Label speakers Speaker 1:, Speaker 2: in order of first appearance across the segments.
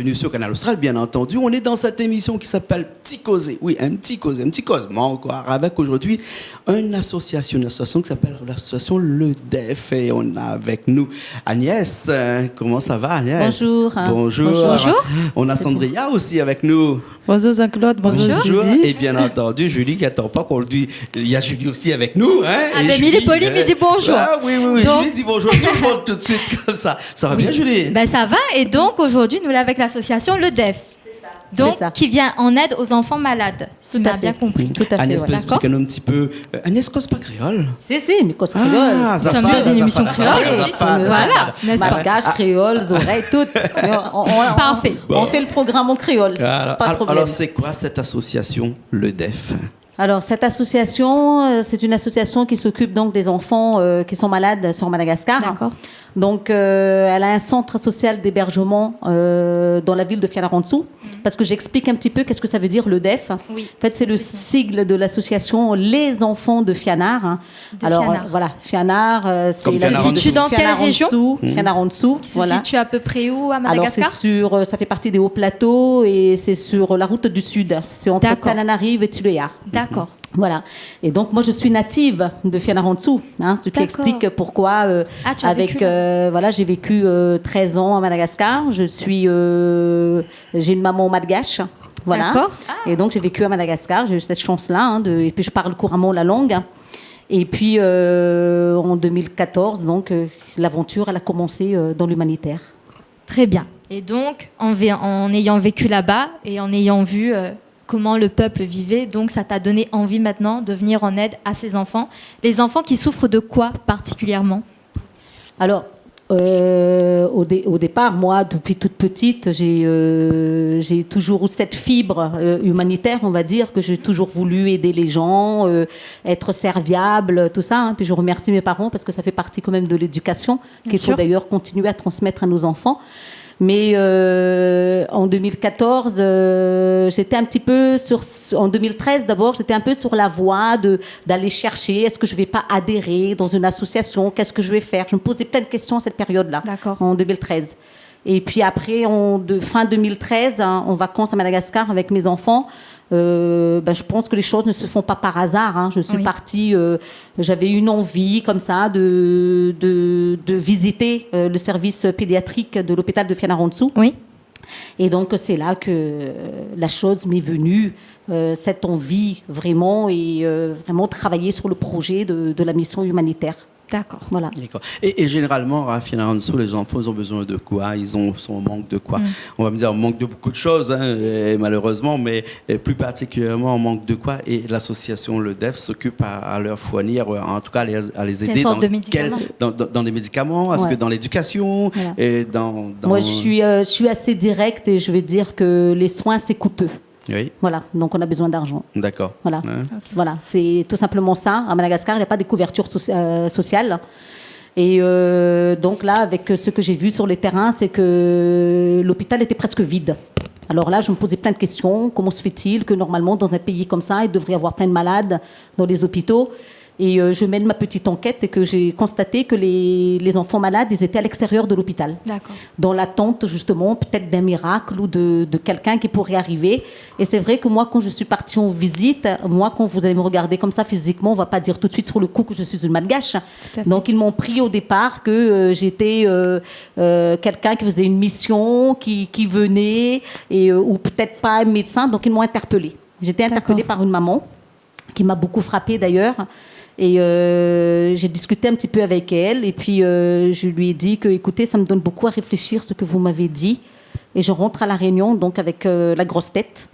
Speaker 1: bienvenue sur Canal Austral, bien entendu. On est dans cette émission qui s'appelle Petit Causé. Oui, un petit causement, quoi. Avec aujourd'hui une association qui s'appelle l'association Le DEF. Et on a avec nous Agnès. Comment ça va, Agnès?
Speaker 2: Bonjour.
Speaker 3: Bonjour.
Speaker 1: On a Sandria aussi avec nous.
Speaker 2: Bonjour Jean-Claude, bonjour Julie.
Speaker 1: Et bien entendu, Julie qui attend pas qu'on le dise. Il y a Julie aussi avec nous. Hein?
Speaker 3: Ah ben, Mille et Pauline lui dit bonjour.
Speaker 1: Ah oui.
Speaker 3: Donc...
Speaker 1: Julie dit bonjour tout le monde tout de suite comme ça. Ça va bien, Julie?
Speaker 3: Ben, ça va. Et donc, aujourd'hui, nous l'avons avec l'association Le DEF. Donc, qui vient en aide aux enfants malades, si on a bien compris.
Speaker 2: Tout à fait.
Speaker 1: Agnès, peut expliquer un petit peu. Agnès, cause pas créole?
Speaker 2: Si, mais cause créole.
Speaker 3: Nous sommes dans une émission créole aussi. Voilà, n'est-ce pas?
Speaker 2: Malgache, créole, oreilles, tout.
Speaker 3: Parfait.
Speaker 2: On fait le programme en créole. Pas de problème.
Speaker 1: Alors, c'est quoi cette association, le DEF?
Speaker 2: Alors, cette association, c'est une association qui s'occupe donc des enfants qui sont malades sur Madagascar.
Speaker 3: D'accord.
Speaker 2: Donc, elle a un centre social d'hébergement dans la ville de Fianarantsoa. Parce que j'explique un petit peu qu'est-ce que ça veut dire le DEF.
Speaker 3: Oui.
Speaker 2: En fait, c'est le sigle de l'association Les Enfants de Fianar.
Speaker 3: Fianar.
Speaker 2: Voilà, Fianar, c'est
Speaker 1: Comme
Speaker 2: la
Speaker 1: Fianar.
Speaker 2: ville de
Speaker 3: Se situe dans quelle région?
Speaker 2: Fianarantsoa.
Speaker 3: Qui se situe à peu près où à Madagascar?
Speaker 2: Alors, ça fait partie des hauts plateaux et c'est sur la route du Sud. C'est entre Tananarive et Tuléar.
Speaker 3: D'accord.
Speaker 2: Voilà. Et donc, moi, je suis native de Fianarantsoa, ce qui explique pourquoi, j'ai vécu 13 ans à Madagascar. J'ai une maman malgache. Voilà.
Speaker 3: D'accord.
Speaker 2: Et donc, j'ai vécu à Madagascar. J'ai eu cette chance-là. Et puis, je parle couramment la langue. Et puis, en 2014, donc, l'aventure, elle a commencé dans l'humanitaire.
Speaker 3: Très bien. Et donc, en ayant vécu là-bas et en ayant vu comment le peuple vivait, donc ça t'a donné envie maintenant de venir en aide à ces enfants. Les enfants qui souffrent de quoi particulièrement?
Speaker 2: Alors, au départ, moi, depuis toute petite, j'ai toujours eu cette fibre humanitaire, on va dire, que j'ai toujours voulu aider les gens, être serviable, tout ça. Puis je remercie mes parents parce que ça fait partie quand même de l'éducation qu'il faut d'ailleurs continuer à transmettre à nos enfants. Mais en 2014, j'étais un petit peu en 2013 d'abord, j'étais un peu sur la voie d'aller chercher, est-ce que je ne vais pas adhérer dans une association, qu'est-ce que je vais faire? Je me posais plein de questions à cette période-là, en 2013. Et puis après, fin 2013, en vacances à Madagascar avec mes enfants, je pense que les choses ne se font pas par hasard. Je suis partie, j'avais une envie comme ça de visiter le service pédiatrique de l'hôpital de Fianarantsoa.
Speaker 3: Oui.
Speaker 2: Et donc c'est là que la chose m'est venue, cette envie vraiment, et vraiment travailler sur le projet de la mission humanitaire.
Speaker 3: D'accord.
Speaker 2: Voilà.
Speaker 1: D'accord. Et généralement, à Fianarantsoa, les enfants, ils ont besoin de quoi? Ils sont en manque de quoi? On va me dire, on manque de beaucoup de choses, malheureusement, mais plus particulièrement, on manque de quoi? Et l'association Le DEF s'occupe à leur fournir, en tout cas, à les aider dans des médicaments, est-ce que dans l'éducation, et dans...
Speaker 2: Moi, je suis assez directe et je vais dire que les soins, c'est coûteux.
Speaker 1: Oui.
Speaker 2: Voilà, donc on a besoin d'argent.
Speaker 1: D'accord.
Speaker 2: Voilà, voilà, c'est tout simplement ça. À Madagascar, il n'y a pas de couverture sociale. Et donc là, avec ce que j'ai vu sur les terrains, c'est que l'hôpital était presque vide. Alors là, je me posais plein de questions. Comment se fait-il que normalement, dans un pays comme ça, il devrait y avoir plein de malades dans les hôpitaux? Et je mène ma petite enquête et que j'ai constaté que les enfants malades, ils étaient à l'extérieur de l'hôpital.
Speaker 3: D'accord.
Speaker 2: Dans l'attente, justement, peut-être d'un miracle ou de quelqu'un qui pourrait arriver. Et c'est vrai que moi, quand je suis partie en visite, quand vous allez me regarder comme ça physiquement, on ne va pas dire tout de suite sur le coup que je suis une malgache. Donc, ils m'ont pris au départ que j'étais quelqu'un qui faisait une mission, qui venait, ou peut-être pas un médecin. Donc, ils m'ont interpellée. J'étais interpellée par une maman qui m'a beaucoup frappée d'ailleurs. Et j'ai discuté un petit peu avec elle et puis je lui ai dit que, écoutez, ça me donne beaucoup à réfléchir ce que vous m'avez dit. Et je rentre à la réunion donc avec la grosse tête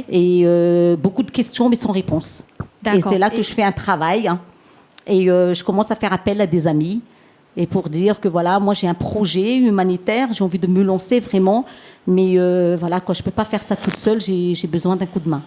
Speaker 2: et beaucoup de questions mais sans réponse. Et c'est là que je fais un travail et je commence à faire appel à des amis et pour dire que voilà, moi j'ai un projet humanitaire, j'ai envie de me lancer vraiment, mais voilà, quand je peux pas faire ça toute seule, j'ai besoin d'un coup de main.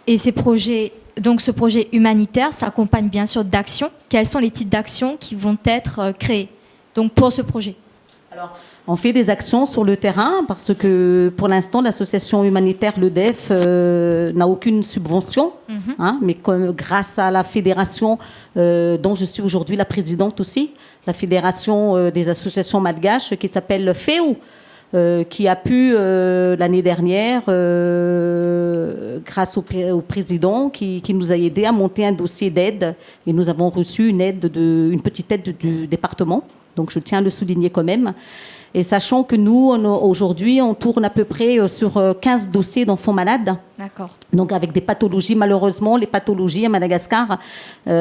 Speaker 3: Et ces projets, donc ce projet humanitaire s'accompagne bien sûr d'actions. Quels sont les types d'actions qui vont être créées donc pour ce projet? Alors,
Speaker 2: on fait des actions sur le terrain parce que pour l'instant l'association humanitaire Le DEF n'a aucune subvention, mais grâce à la fédération dont je suis aujourd'hui la présidente aussi, la fédération des associations malgaches qui s'appelle FEU, qui a pu, l'année dernière, grâce au président, qui nous a aidé à monter un dossier d'aide. Et nous avons reçu une petite aide du département. Donc, je tiens à le souligner quand même. Et sachant que nous, aujourd'hui, on tourne à peu près sur 15 dossiers d'enfants malades.
Speaker 3: D'accord.
Speaker 2: Donc, avec des pathologies. Malheureusement, les pathologies à Madagascar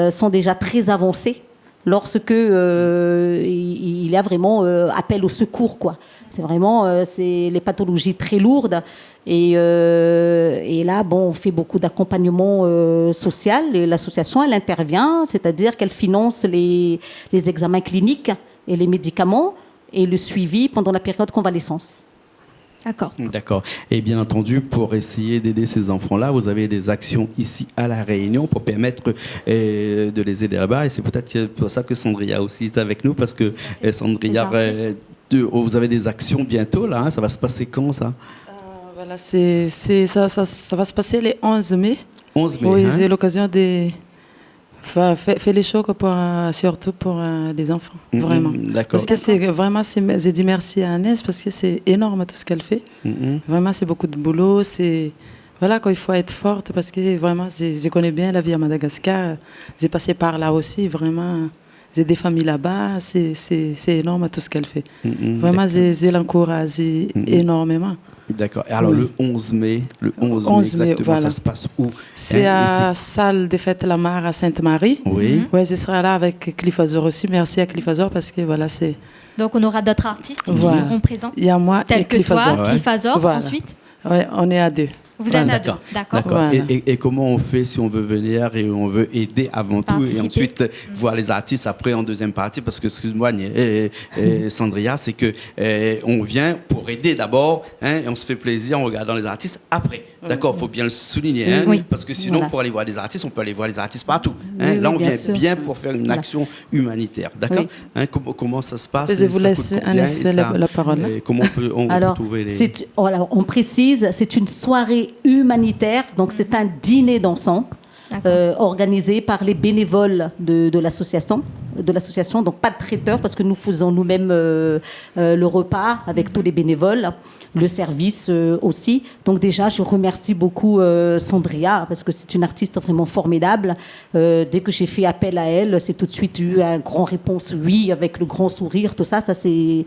Speaker 2: sont déjà très avancées lorsque il y a vraiment appel au secours, quoi. C'est vraiment c'est les pathologies très lourdes. Et là, bon, on fait beaucoup d'accompagnement social. Et l'association, elle intervient, c'est-à-dire qu'elle finance les examens cliniques et les médicaments et le suivi pendant la période convalescence.
Speaker 3: D'accord.
Speaker 1: D'accord. Et bien entendu, pour essayer d'aider ces enfants-là, vous avez des actions ici à La Réunion pour permettre de les aider là-bas. Et c'est peut-être pour ça que Sandria aussi est avec nous, parce que Sandria, vous avez des actions bientôt, là. Hein, ça va se passer quand, ça?
Speaker 4: Voilà, ça va se passer le 11 mai.
Speaker 1: 11 mai,
Speaker 4: oui,
Speaker 1: hein?
Speaker 4: j'ai l'occasion de faire les chocs surtout pour les enfants, vraiment.
Speaker 1: D'accord.
Speaker 4: Parce que c'est vraiment, j'ai dit merci à Agnès parce que c'est énorme tout ce qu'elle fait. Vraiment, c'est beaucoup de boulot. Voilà, il faut être forte parce que vraiment, je connais bien la vie à Madagascar. J'ai passé par là aussi, vraiment. J'ai des familles là-bas. C'est énorme tout ce qu'elle fait. Vraiment, je l'encourage énormément.
Speaker 1: D'accord. Et alors, le 11 mai, exactement,
Speaker 4: voilà.
Speaker 1: ça se passe où?
Speaker 4: C'est à Salle des Fêtes La Mare à Sainte-Marie.
Speaker 1: Oui.
Speaker 4: Ouais, je serai là avec Cliff Azor aussi. Merci à Cliff Azor parce que voilà, c'est...
Speaker 3: Donc, on aura d'autres artistes qui seront présents.
Speaker 4: Il y a moi
Speaker 3: tels
Speaker 4: et
Speaker 3: que
Speaker 4: Cliff
Speaker 3: toi,
Speaker 4: Azor.
Speaker 3: Cliff Azor,
Speaker 4: Voilà.
Speaker 3: ensuite.
Speaker 4: Ouais, on est à 2.
Speaker 3: Vous êtes à 2, d'accord.
Speaker 4: Voilà.
Speaker 1: Et comment on fait si on veut venir et on veut aider avant tout et ensuite voir les artistes après en deuxième partie? Parce que, excuse-moi, Sandria, c'est que on vient pour aider d'abord, hein, et on se fait plaisir en regardant les artistes après. D'accord, il faut bien le souligner, hein, parce que sinon, pour aller voir des artistes, on peut aller voir les artistes partout. Hein. Là, on vient bien pour faire une action humanitaire. D'accord. Hein, comment ça se passe?
Speaker 4: Je vous laisse la parole.
Speaker 1: Comment on peut trouver les...
Speaker 2: On précise, c'est une soirée humanitaire, donc c'est un dîner dansant organisé par les bénévoles de l'association. Donc pas de traiteur parce que nous faisons nous-mêmes le repas avec tous les bénévoles, le service aussi. Donc déjà, je remercie beaucoup Sandria parce que c'est une artiste vraiment formidable. Dès que j'ai fait appel à elle, c'est tout de suite eu un grand réponse oui avec le grand sourire, tout ça. Ça c'est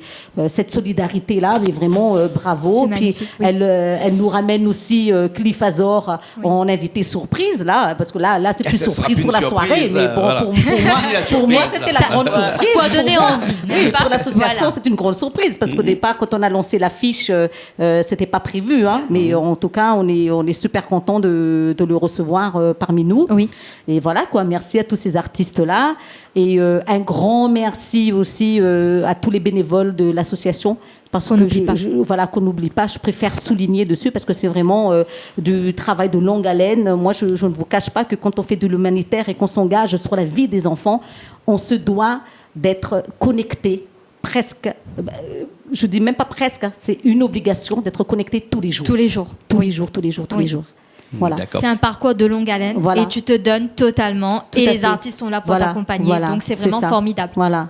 Speaker 2: cette solidarité là, mais vraiment bravo. Puis elle nous ramène aussi Cliff Azor en invité surprise là, parce que là c'est plus surprise pour la soirée, mais bon, voilà. pour moi c'était la grande surprise.
Speaker 3: Pour donner envie.
Speaker 2: Pour l'association, c'est une grande surprise parce qu'au départ, quand on a lancé l'affiche, c'était pas prévu, hein, mais en tout cas, on est super content de le recevoir parmi nous.
Speaker 3: Oui.
Speaker 2: Et voilà quoi. Merci à tous ces artistes là et un grand merci aussi à tous les bénévoles de l'association. Parce qu'on n'oublie pas, je préfère souligner dessus parce que c'est vraiment du travail de longue haleine. Moi, je ne vous cache pas que quand on fait de l'humanitaire et qu'on s'engage sur la vie des enfants, on se doit d'être connecté presque, je dis même pas presque, c'est une obligation d'être connecté tous les jours.
Speaker 3: Tous les jours.
Speaker 2: Tous les jours. Voilà.
Speaker 3: C'est un parcours de longue haleine et tu te donnes totalement et les artistes sont là pour t'accompagner. Donc c'est vraiment formidable.
Speaker 2: Voilà.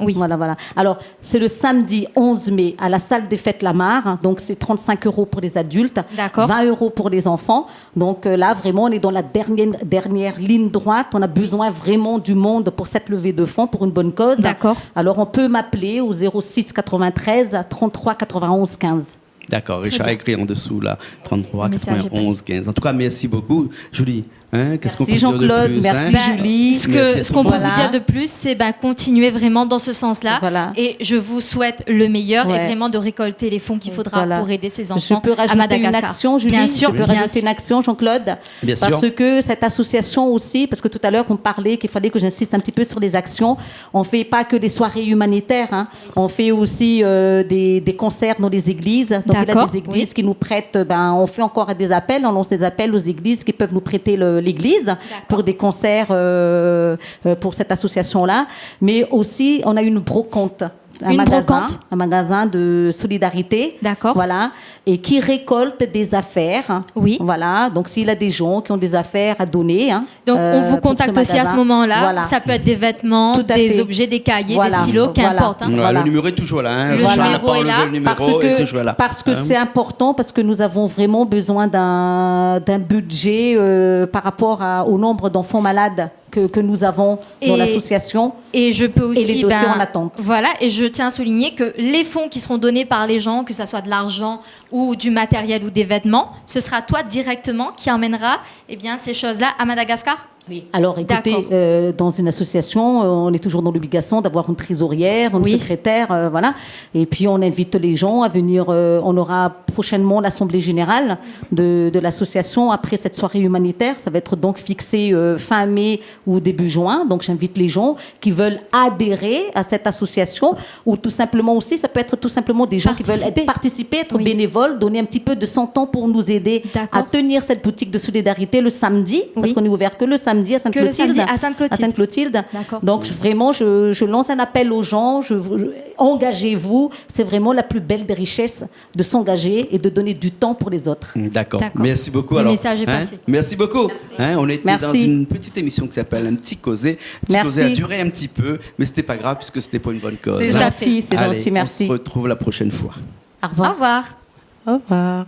Speaker 2: Alors c'est le samedi 11 mai à la salle des fêtes La Mare. Donc c'est 35 € pour les adultes, 20 € pour les enfants. Donc là vraiment on est dans la dernière ligne droite. On a besoin vraiment du monde pour cette levée de fonds pour une bonne cause.
Speaker 3: D'accord.
Speaker 2: Alors on peut m'appeler au 06 93 33 91 15.
Speaker 1: D'accord, Richard a écrit en dessous, là, 33 91 15. En tout cas, merci beaucoup, Julie. Hein, qu'est-ce qu'on peut dire de plus?
Speaker 2: Merci Julie.
Speaker 3: Ce qu'on peut vous dire de plus, c'est continuer vraiment dans ce sens-là. Voilà. Et je vous souhaite le meilleur et vraiment de récolter les fonds qu'il faudra pour aider ces enfants à Madagascar.
Speaker 2: Une action, Julie.
Speaker 3: Bien sûr,
Speaker 2: je peux rajouter une action, Jean-Claude.
Speaker 1: Bien
Speaker 2: parce
Speaker 1: sûr.
Speaker 2: que cette association aussi, parce que tout à l'heure on parlait qu'il fallait que j'insiste un petit peu sur les actions. On fait pas que des soirées humanitaires. Hein. On fait aussi des concerts dans les églises. Donc il y a des églises qui nous prêtent. On fait encore des appels. On lance des appels aux églises qui peuvent nous prêter l'église pour des concerts pour cette association-là. Mais aussi, on a une brocante un magasin de solidarité.
Speaker 3: D'accord.
Speaker 2: Voilà, et qui récolte des affaires.
Speaker 3: Oui.
Speaker 2: Voilà, donc s'il a des gens qui ont des affaires à donner.
Speaker 3: Donc on vous
Speaker 2: pour
Speaker 3: contacte
Speaker 2: ce
Speaker 3: aussi à ce
Speaker 2: magasin.
Speaker 3: moment-là.
Speaker 2: Voilà.
Speaker 3: Ça peut être des vêtements,
Speaker 2: Tout à
Speaker 3: des
Speaker 2: fait.
Speaker 3: objets, des cahiers,
Speaker 2: Voilà.
Speaker 3: des stylos,
Speaker 2: Voilà.
Speaker 3: qu'importe. Hein.
Speaker 1: Voilà, le numéro est toujours là. Hein.
Speaker 3: Le
Speaker 1: Richard n'a
Speaker 3: numéro
Speaker 1: pas
Speaker 3: est
Speaker 1: enlevé
Speaker 3: là.
Speaker 1: le numéro est toujours là.
Speaker 2: Parce que
Speaker 1: Hein.
Speaker 2: c'est important, parce que nous avons vraiment besoin d'un budget par rapport au nombre d'enfants malades que nous avons dans
Speaker 3: Et-
Speaker 2: l'association.
Speaker 3: Et je peux aussi,
Speaker 2: les dossiers en attente.
Speaker 3: Voilà, et je tiens à souligner que les fonds qui seront donnés par les gens, que ce soit de l'argent ou du matériel ou des vêtements, ce sera toi directement qui emmènera ces choses-là à Madagascar.
Speaker 2: Oui. Alors, écoutez,
Speaker 3: D'accord.
Speaker 2: dans une association, on est toujours dans l'obligation d'avoir une trésorière, une
Speaker 3: Oui.
Speaker 2: secrétaire, voilà. Et puis, on invite les gens à venir. On aura prochainement l'assemblée générale de l'association après cette soirée humanitaire. Ça va être donc fixé fin mai ou début juin. Donc, j'invite les gens qui veulent adhérer à cette association, ou tout simplement aussi, ça peut être tout simplement des gens qui veulent participer, être
Speaker 3: Oui.
Speaker 2: bénévoles, donner un petit peu de son temps pour nous aider
Speaker 3: D'accord.
Speaker 2: à tenir cette boutique de solidarité le samedi, parce
Speaker 3: Oui.
Speaker 2: qu'on est ouvert que le samedi à
Speaker 3: Que le
Speaker 2: Sainte-Clotilde.
Speaker 3: samedi à Sainte-Clotilde. D'accord.
Speaker 2: Donc vraiment, je lance un appel aux gens, engagez-vous, c'est vraiment la plus belle des richesses de s'engager et de donner du temps pour les autres.
Speaker 1: D'accord.
Speaker 3: D'accord.
Speaker 1: Merci beaucoup.
Speaker 3: Le
Speaker 1: Alors,
Speaker 3: message est passé.
Speaker 1: Merci beaucoup. Hein, on était
Speaker 2: Merci.
Speaker 1: dans une petite émission qui s'appelle Un petit causé. Un petit causé a
Speaker 2: Merci.
Speaker 1: duré un petit peu, mais c'était pas grave puisque c'était pas une bonne cause.
Speaker 2: C'est
Speaker 3: Tout à
Speaker 2: gentil,
Speaker 3: fait.
Speaker 2: c'est
Speaker 1: Allez,
Speaker 2: gentil, merci.
Speaker 1: On se retrouve la prochaine fois.
Speaker 2: Au revoir.
Speaker 3: Au revoir.
Speaker 4: Au revoir.